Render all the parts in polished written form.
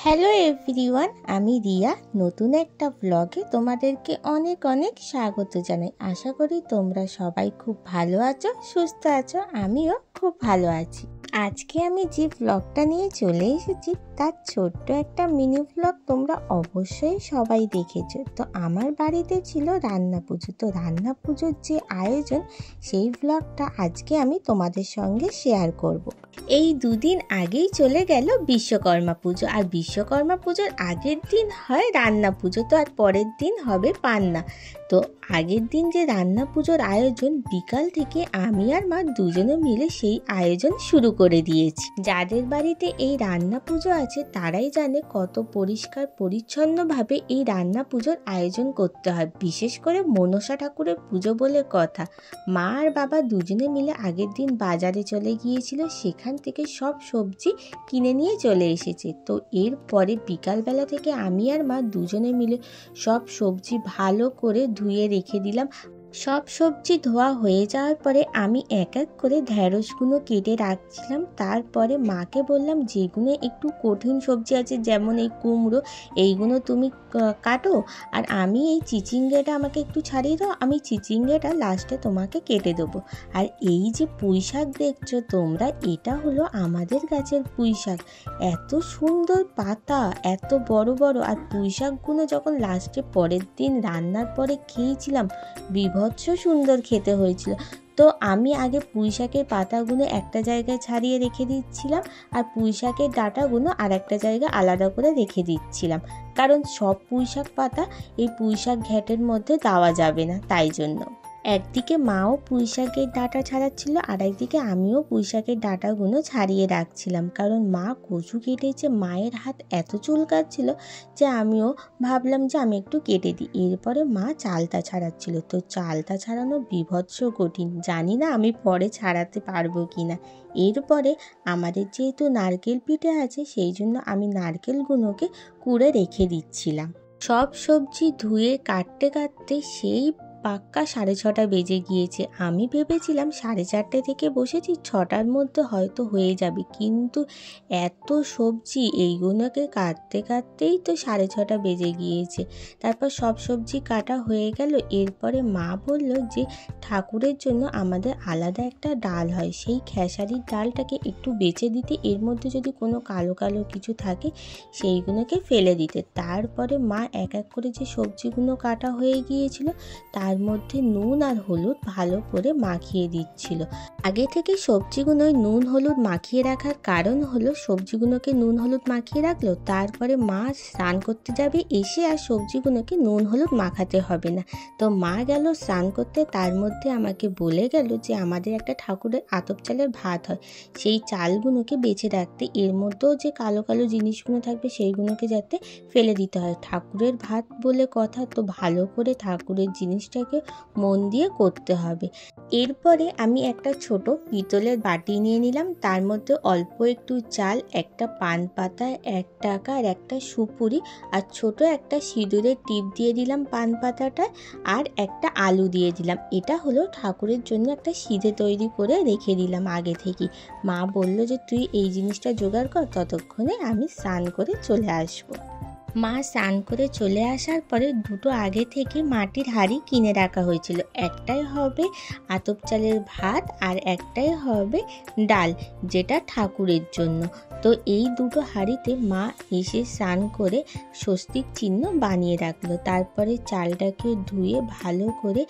Hello everyone, আমি রিয়া। নতুন একটা ব্লগে তোমাদেরকে অনেক অনেক স্বাগত জানাই। আশা করি তোমরা সবাই খুব ভালো আছো, সুস্থ আছো। আমিও খুব ভালো আছি। আজকে আমি যে ব্লগটা নিয়ে চলে এসেছি তার ছোট্ট একটা মিনি ব্লগ তোমরা অবশ্যই সবাই দেখেছো। তো আমার বাড়িতে ছিল রান্না পুজো। তো রান্না পুজোর যে আয়োজন, সেই ব্লগটা আজকে আমি তোমাদের সঙ্গে শেয়ার করব। এই দুদিন আগেই চলে গেল বিশ্বকর্মা পুজো, আর বিশ্বকর্মা পুজোর আগের দিন হয় রান্না পুজো, তো আর পরের দিন হবে পান্না। তো আগের দিন যে রান্না পুজোর আয়োজন, বিকাল থেকে আমি আর মা দুজনে মিলে সেই আয়োজন শুরু করে দিয়েছি। যাদের বাড়িতে এই রান্না পুজো আছে তারাই জানে কত পরিষ্কার পরিচ্ছন্নভাবে এই রান্না পুজোর আয়োজন করতে হয়। বিশেষ করে মনসা ঠাকুরের পুজো বলে কথা। মা আর বাবা দুজনে মিলে আগের দিন বাজারে চলে গিয়েছিল, সেখান থেকে সব সবজি কিনে নিয়ে চলে এসেছে। তো এরপরে বিকালবেলা থেকে আমি আর মা দুজনে মিলে সব সবজি ভালো করে ধুয়ে রেখে দিলাম। সব সবজি ধোয়া হয়ে যাওয়ার পরে আমি এক এক করে ঢ্যাঁড়সগুলো কেটে রাখছিলাম। তারপরে মাকে বললাম যেগুলো একটু কঠিন সবজি আছে, যেমন এই কুমড়ো, এইগুলো তুমি কাটো, আর আমি এই চিচিঙ্গাটা আমাকে একটু ছাড়িয়ে দাও, আমি চিচিঙ্গাটা লাস্টে তোমাকে কেটে দেবো। আর এই যে পুঁই শাক দেখছো তোমরা, এটা হলো আমাদের গাছের পুঁই শাক। এত সুন্দর পাতা, এত বড় বড়, আর পুঁই শাকগুলো যখন লাস্টে পরের দিন রান্নার পরে খেয়েছিলাম, বিভৎস সুন্দর খেতে হয়েছিল। তো আমি আগে পুঁই শাকের পাতাগুলো একটা জায়গায় ছাড়িয়ে রেখে দিচ্ছিলাম, আর পুঁই শাকের ডাঁটাগুলো আর একটা জায়গায় আলাদা করে রেখে দিচ্ছিলাম, কারণ সব পুঁই শাক পাতা এই পুঁই শাক ঘ্যাটের মধ্যে দেওয়া যাবে না, তাই জন্য। একদিকে মাও পুঁই শাকের ডাঁটা ছাড়াচ্ছিল, আর একদিকে আমিও পুঁই শাকের ডাঁটাগুলো ছাড়িয়ে রাখছিলাম, কারণ মা কচু কেটেছে। মায়ের হাত এত চুলকাচ্ছিল যে আমিও ভাবলাম যে আমি একটু কেটে দিই। এরপরে মা চালতা ছাড়াচ্ছিল। তো চালতা ছাড়ানো বিভৎস কঠিন, জানি না আমি পরে ছাড়াতে পারবো কি না। এরপরে আমাদের যেহেতু নারকেল পিঠে আছে, সেই জন্য আমি নারকেলগুলোকে কুড়ে রেখে দিচ্ছিলাম। সব সবজি ধুয়ে কাটতে কাটতে সেই পাক্কা 6:30 বেজে গিয়েছে। আমি ভেবেছিলাম 4:30 থেকে বসেছি, 6টার মধ্যে হয়তো হয়ে যাবে, কিন্তু এত সবজি এইগুলোকে কাটতে কাটতেই তো 6:30 বেজে গিয়েছে। তারপর সব সবজি কাটা হয়ে গেল। এরপরে মা বলল যে ঠাকুরের জন্য আমাদের আলাদা একটা ডাল হয়, সেই খেসারির ডালটাকে একটু বেছে দিতে, এর মধ্যে যদি কোনো কালো কালো কিছু থাকে সেইগুলোকে ফেলে দিতে। তারপরে মা এক এক করে যে সবজিগুলো কাটা হয়ে গিয়েছিল তার মধ্যে নুন আর হলুদ ভালো করে মাখিয়ে দিচ্ছিল। আগে থেকে সবজিগুলোয় নুন হলুদ মাখিয়ে রাখার কারণ হলো, সবজিগুলোকে নুন হলুদ মাখিয়ে রাখলো, তারপরে মা স্নান করতে যাবে, এসে আর সবজিগুলোকে নুন হলুদ মাখাতে হবে না। তো মা গেল স্নান করতে, তার মধ্যে আমাকে বলে গেল যে আমাদের একটা ঠাকুরের আতপ চালের ভাত হয়, সেই চালগুলোকে বেছে রাখতে, এর মধ্যেও যে কালো কালো জিনিসগুলো থাকবে সেইগুলোকে যাতে ফেলে দিতে হয়। ঠাকুরের ভাত বলে কথা, তো ভালো করে ঠাকুরের জিনিসটাকে মন দিয়ে করতে হবে। এরপরে আমি একটা ছোট পিতলের বাটি নিয়ে নিলাম, তার মধ্যে অল্প একটু চাল, একটা পান পাতা, 1 টাকা আর একটা সুপুরি, আর ছোট একটা সিঁদুরের টিপ দিয়ে দিলাম পান পাতাটায়, আর একটা আলু দিয়ে দিলাম। এটা হলো ঠাকুরের জন্য একটা সিধে তৈরি করে রেখে দিলাম আগে থেকে। মা বলল যে তুই এই জিনিসটা জোগাড় কর, ততক্ষণে আমি স্নান করে চলে আসবো। মা স্নান করে চলে আসার পরে দুটো আগে থেকে মাটির হাঁড়ি কিনে রাখা হয়েছিল, একটাই হবে আতপ চালের ভাত আর একটাই হবে ডাল, যেটা ঠাকুরের জন্য। তো এই দুটো হাঁড়িতে মা এসে স্নান করে স্বস্তিক চিহ্ন বানিয়ে রাখলো। তারপরে চালটাকে ধুয়ে ভালো করে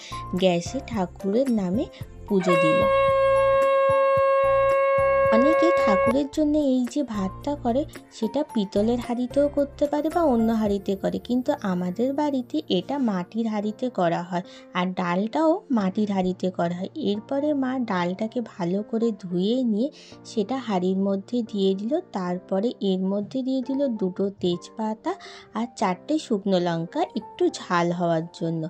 গ্যাসে ঠাকুরের নামে পুজো দিল। অনেকে ঠাকুরের জন্য এই যে ভাতটা করে সেটা পিতলের হাঁড়িতেও করতে পারে বা অন্য হাঁড়িতে করে, কিন্তু আমাদের বাড়িতে এটা মাটির হাঁড়িতে করা হয়, আর ডালটাও মাটির হাঁড়িতে করা হয়। এরপরে মা ডালটাকে ভালো করে ধুয়ে নিয়ে সেটা হাঁড়ির মধ্যে দিয়ে দিল। তারপরে এর মধ্যে দিয়ে দিল 2টো তেজপাতা আর 4টে শুকনো লঙ্কা, একটু ঝাল হওয়ার জন্য।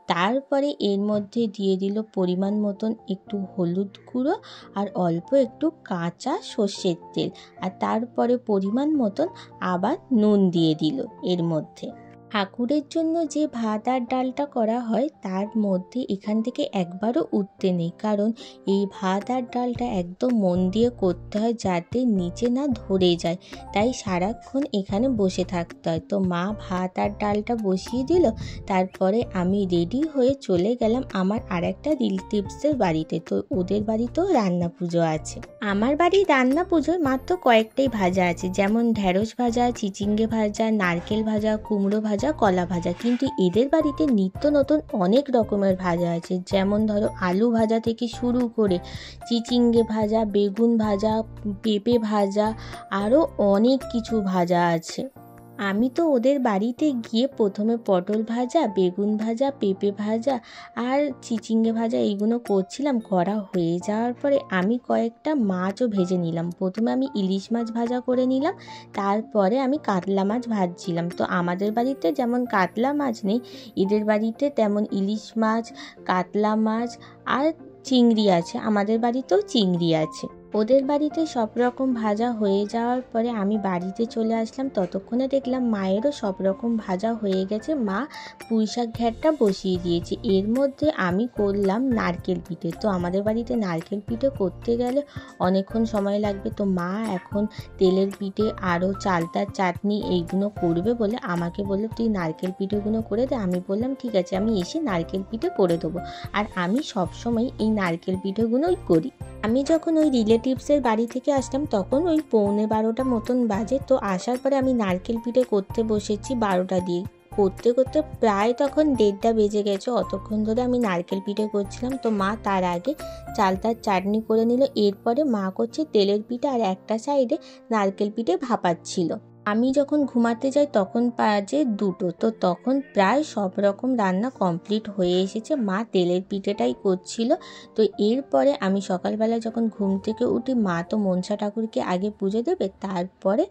তারপরে এর মধ্যে দিয়ে দিল পরিমাণ মতন একটু হলুদ গুঁড়ো আর অল্প একটু কাঁচা সর্ষের তেল, আর তারপরে পরিমাণ মতন আবার নুন দিয়ে দিল এর মধ্যে। ঠাকুরের জন্য যে ভাত আর ডালটা করা হয় তার মধ্যে এখান থেকে একবারও উঠতে নেই, কারণ এই ভাত আর ডালটা একদম মন দিয়ে করতে হয় যাতে নিচে না ধরে যায়, তাই সারাক্ষণ এখানে বসে থাকতে হয়। তো মা ভাত আর ডালটা বসিয়ে দিল, তারপরে আমি রেডি হয়ে চলে গেলাম আমার আর একটা রিলেটিভসের বাড়িতে। তো ওদের বাড়িতেও রান্না পুজো আছে। আমার বাড়ির রান্না পুজোয় মাত্র কয়েকটাই ভাজা আছে, যেমন ঢেঁড়স ভাজা, চিচিঙ্গে ভাজা, নারকেল ভাজা, কুমড়ো ভাজা, কলা ভাজা। কিন্তু এদের বাড়িতে নিত্য নতুন অনেক রকমের ভাজা আছে, যেমন ধরো আলু ভাজা থেকে শুরু করে চিচিঙ্গে ভাজা, বেগুন ভাজা, পেঁপে ভাজা, আরও অনেক কিছু ভাজা আছে। আমি তো ওদের বাড়িতে গিয়ে প্রথমে পটল ভাজা, বেগুন ভাজা, পেঁপে ভাজা আর চিচিঙ্গে ভাজা এইগুলো করছিলাম। করা হয়ে যাওয়ার পরে আমি কয়েকটা মাছও ভেজে নিলাম। প্রথমে আমি ইলিশ মাছ ভাজা করে নিলাম, তারপরে আমি কাতলা মাছ ভাজছিলাম। তো আমাদের বাড়িতে যেমন কাতলা মাছ নেই, এদের বাড়িতে তেমন ইলিশ মাছ, কাতলা মাছ আর চিংড়ি আছে। আমাদের বাড়িতেও চিংড়ি আছে। ওদের বাড়িতে সব রকম ভাজা হয়ে যাওয়ার পরে আমি বাড়িতে চলে আসলাম। ততক্ষণে দেখলাম মায়েরও সব রকম ভাজা হয়ে গেছে, মা পুঁইশাক ঘ্যাটটা বসিয়ে দিয়েছে। এর মধ্যে আমি করলাম নারকেল পিঠে। তো আমাদের বাড়িতে নারকেল পিঠে করতে গেলে অনেকক্ষণ সময় লাগবে, তো মা এখন তেলের পিঠে আরও চালতার চাটনি এইগুলো করবে বলে আমাকে বললো তুই নারকেল পিঠেগুলো করে দে। আমি বললাম ঠিক আছে, আমি এসে নারকেল পিঠে করে দেবো। আর আমি সবসময় এই নারকেল পিঠেগুলোই করি। আমি যখন ওই রিলেটিভসের বাড়ি থেকে আসলাম তখন ওই 11:45 মতন বাজে। তো আসার পরে আমি নারকেল পিঠে করতে বসেছি 12টা দিয়ে। করতে করতে প্রায় তখন 1:30 বেজে গেছে। অতক্ষণ ধরে আমি নারকেল পিঠে করছিলাম। তো মা তার আগে চালতার চাটনি করে নিল, এরপরে মা করছে তেলের পিঠে আর একটা সাইডে নারকেল পিঠে ভাপাচ্ছিল। আমি যখন ঘুমাতে যাই তখন বাজে 2টো। তো তখন প্রায় সব রকম রান্না কমপ্লিট হয়ে এসেছে, মা তেলের পিঠেটাই করছিল। তো এরপরে আমি সকালবেলা যখন ঘুম থেকে উঠি, মা তো মনসা ঠাকুরকে আগে পুজো দেবে, তারপরে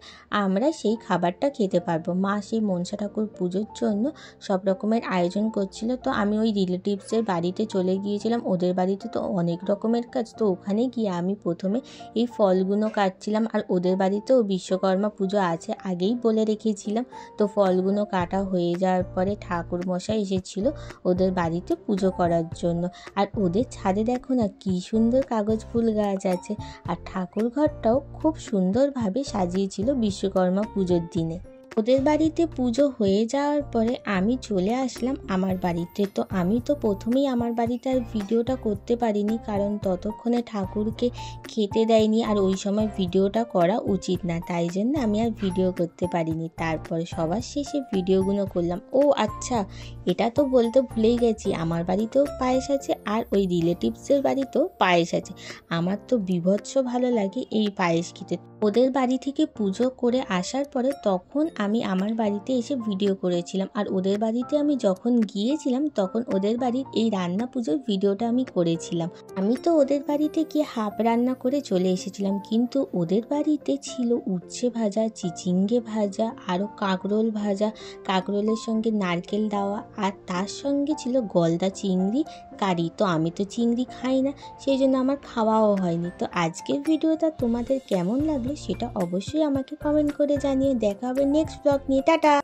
আমরা সেই খাবারটা খেতে পারবো। মা সেই মনসা ঠাকুর পুজোর জন্য সব রকমের আয়োজন করছিল। তো আমি ওই রিলেটিভসের বাড়িতে চলে গিয়েছিলাম। ওদের বাড়িতে তো অনেক রকমের কাজ, তো ওখানে গিয়ে আমি প্রথমে এই ফলগুলো কাটছিলাম। আর ওদের বাড়িতেও বিশ্বকর্মা পুজো আছে, আগেই বলে রেখেছিলাম। তো ফলগুলো কাটা হয়ে যাওয়ার পরে ঠাকুর মশাই এসেছিল ওদের বাড়িতে পুজো করার জন্য। আর ওদের ছাদে দেখো না কি সুন্দর কাগজ ফুল গাছ আছে, আর ঠাকুর ঘরটাও খুব সুন্দরভাবে সাজিয়েছিল বিশ্বকর্মা পুজোর দিনে। ওদের বাড়িতে পুজো হয়ে যাওয়ার পরে আমি চলে আসলাম আমার বাড়িতে। তো আমি তো প্রথমেই আমার বাড়িতে আর ভিডিওটা করতে পারিনি, কারণ ততক্ষণে ঠাকুরকে খেতে দেয়নি, আর ওই সময় ভিডিওটা করা উচিত না, তাই জন্য আমি আর ভিডিও করতে পারিনি। তারপরে সবার শেষে ভিডিওগুলো করলাম। ও আচ্ছা, এটা তো বলতে ভুলেই গেছি, আমার বাড়িতেও পায়েস আছে আর ওই রিলেটিভসের বাড়িতেও পায়েস আছে। আমার তো বীভৎস ভালো লাগে এই পায়েস খেতে। ওদের বাড়ি থেকে পুজো করে আসার পরে তখন আমি আমার বাড়িতে এসে ভিডিও করেছিলাম। আর ওদের বাড়িতে আমি যখন গিয়েছিলাম তখন ওদের বাড়ির এই রান্না পুজোর ভিডিওটা আমি করেছিলাম। আমি তো ওদের বাড়িতে গিয়ে হাফ রান্না করে চলে এসেছিলাম, কিন্তু ওদের বাড়িতে ছিল উচ্ছে ভাজা, চিচিঙ্গে ভাজা, আরও কাঁকরোল ভাজা, কাঁকরোলের সঙ্গে নারকেল দেওয়া, আর তার সঙ্গে ছিল গলদা চিংড়ি কারি। তো আমি তো চিংড়ি খাই না, সেই জন্য আমার খাওয়াও হয়নি। তো আজকের ভিডিওটা তোমাদের কেমন লাগলো সেটা অবশ্যই আমাকে কমেন্ট করে জানিয়ে। দেখা হবে নেক্সট ব্লগ নিয়ে। টাটা।